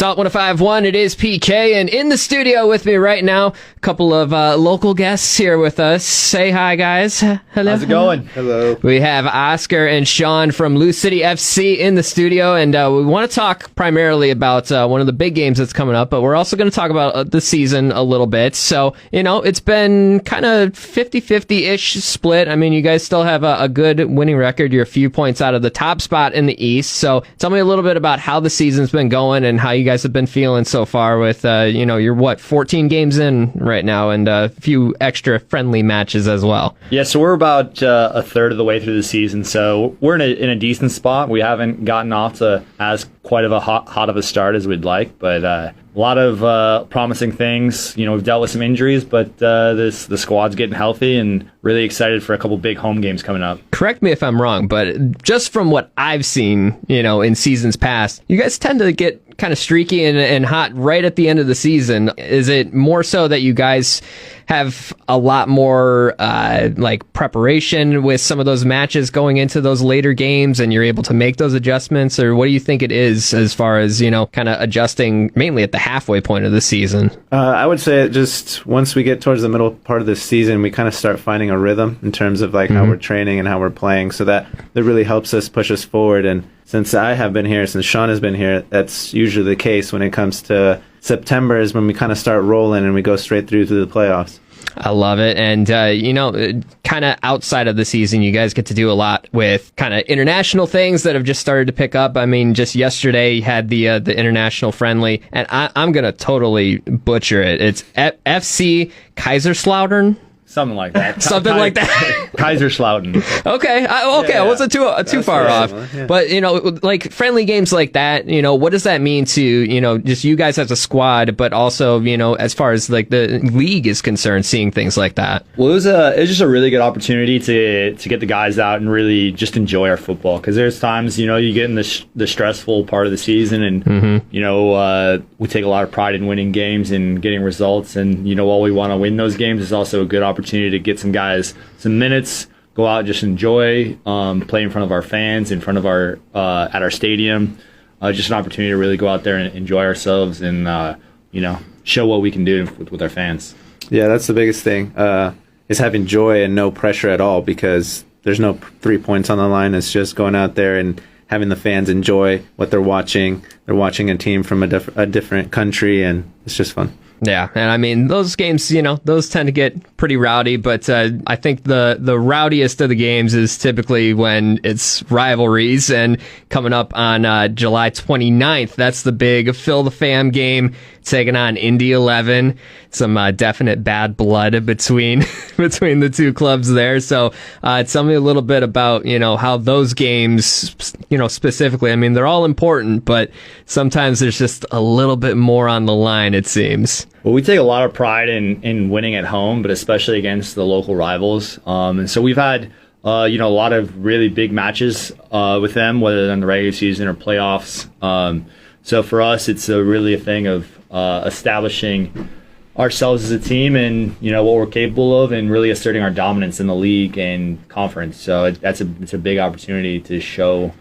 Salt 105.1, it is PK, and in the studio with me right now, a couple of local guests here with us. Say hi, guys. Hello. How's it going? Hello. We have Oscar and Sean from Lou City FC in the studio, and we want to talk primarily about one of the big games that's coming up, but we're also going to talk about the season a little bit. So, it's been kind of 50-50-ish split. I mean, you guys still have a good winning record. You're a few points out of the top spot in the East. So tell me a little bit about how the season's been going and how you guys have been feeling so far with, you're 14 games in right now and a few extra friendly matches as well. Yeah, so we're about a third of the way through the season, so we're in a decent spot. We haven't gotten off to as quite of a hot of a start as we'd like, but a lot of promising things. We've dealt with some injuries, but the squad's getting healthy and really excited for a couple big home games coming up. Correct me if I'm wrong, but just from what I've seen, in seasons past, you guys tend to get kind of streaky and hot right at the end of the season. Is it more so that you guys have a lot more preparation with some of those matches going into those later games and you're able to make those adjustments, or what do you think it is as far as, kind of adjusting mainly at the halfway point of the season? I would say just once we get towards the middle part of the season, we kind of start finding a rhythm in terms of how we're training and how we're playing, so that really helps us push us forward. And since I have been here, since Sean has been here, that's usually the case when it comes to September is when we kind of start rolling and we go straight through to the playoffs. I love it. And, kind of outside of the season, you guys get to do a lot with kind of international things that have just started to pick up. I mean, just yesterday you had the international friendly, and I'm going to totally butcher it. It's FC Kaiserslautern. Something like that. Something like that. Kaiserslautern. Okay. I wasn't too far off. Yeah. But, friendly games like that, what does that mean to, just you guys as a squad, but also, as far as the league is concerned, seeing things like that? Well, it was just a really good opportunity to get the guys out and really just enjoy our football. Because there's times, you get in the stressful part of the season and, we take a lot of pride in winning games and getting results. And, while we want to win those games, it's also a good opportunity to get some guys some minutes, go out, just enjoy, play in front of our fans, in front of our at our stadium. Just an opportunity to really go out there and enjoy ourselves and show what we can do with our fans. Yeah, that's the biggest thing, is having joy and no pressure at all, because there's no 3 points on the line. It's just going out there and having the fans enjoy what they're watching. They're watching a team from a different country, and it's just fun. Yeah, and I mean, those games, those tend to get pretty rowdy, but I think the rowdiest of the games is typically when it's rivalries, and coming up on July 29th, that's the big Fill the Fam game, taking on Indy 11. Some definite bad blood between the two clubs there. So tell me a little bit about, how those games, specifically, I mean, they're all important, but sometimes there's just a little bit more on the line, it seems. Well, we take a lot of pride in winning at home, but especially against the local rivals. And so we've had, a lot of really big matches with them, whether in the regular season or playoffs. So for us, it's really a thing of establishing ourselves as a team and, what we're capable of, and really asserting our dominance in the league and conference. So it's a big opportunity to show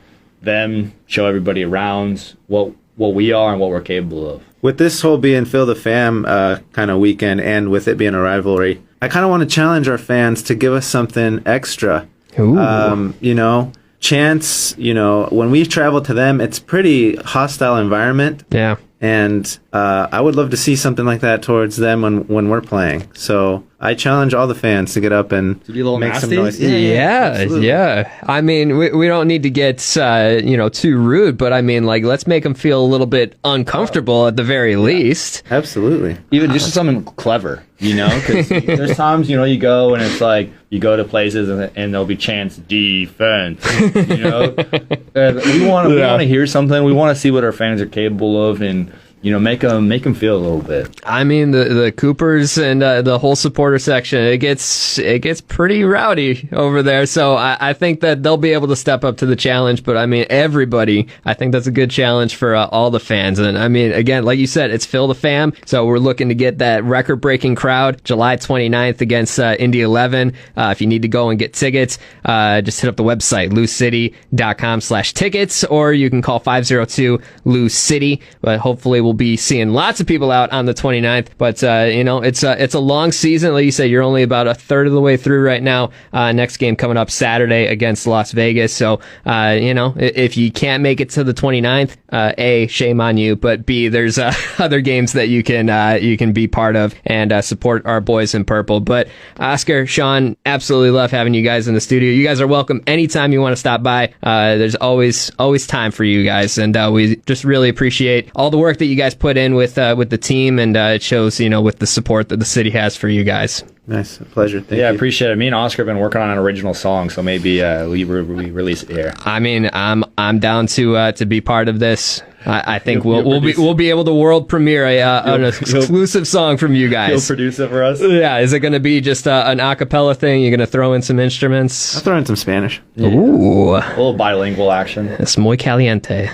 everybody around what we are and what we're capable of. With this whole being Fill the Fam kind of weekend, and with it being a rivalry, I kind of want to challenge our fans to give us something extra. Ooh. Chance, when we travel to them, it's pretty hostile environment. Yeah. And I would love to see something like that towards them when we're playing. So I challenge all the fans to get up and make some noise. Yeah. I mean, we don't need to get too rude, but I mean, let's make them feel a little bit uncomfortable at the very least. Absolutely. Even just something clever, because there's times you go and it's you go to places and there'll be chants defense. We want to hear something. We want to see what our fans are capable of, and make them feel a little bit. I mean, the Coopers and the whole supporter section, it gets pretty rowdy over there. So I think that they'll be able to step up to the challenge. But I mean, everybody, I think that's a good challenge for all the fans. And I mean, again, like you said, it's Fill the Fam. So we're looking to get that record-breaking crowd July 29th against Indy 11. If you need to go and get tickets, just hit up the website, loucity.com/tickets, or you can call 502-LOUCITY. But hopefully we'll we'll be seeing lots of people out on the 29th. But it's a long season. Like you said, you're only about a third of the way through right now. Next game coming up Saturday against Las Vegas. So if you can't make it to the 29th, A, shame on you, but B, there's other games that you can be part of and support our boys in purple. But Oscar, Sean, absolutely love having you guys in the studio. You guys are welcome anytime you want to stop by. There's always time for you guys, and we just really appreciate all the work that you guys put in with the team, and it shows with the support that the city has for you guys. Nice, a pleasure. Thank you. I appreciate it. Me and Oscar have been working on an original song, so maybe we release it here. I mean, I'm down to be part of this. I think we'll be able to world premiere an exclusive song from you guys. You'll produce it for us. Yeah, is it going to be just an acapella thing? You're going to throw in some instruments? I'll throw in some Spanish. Ooh, A little bilingual action. it's muy caliente.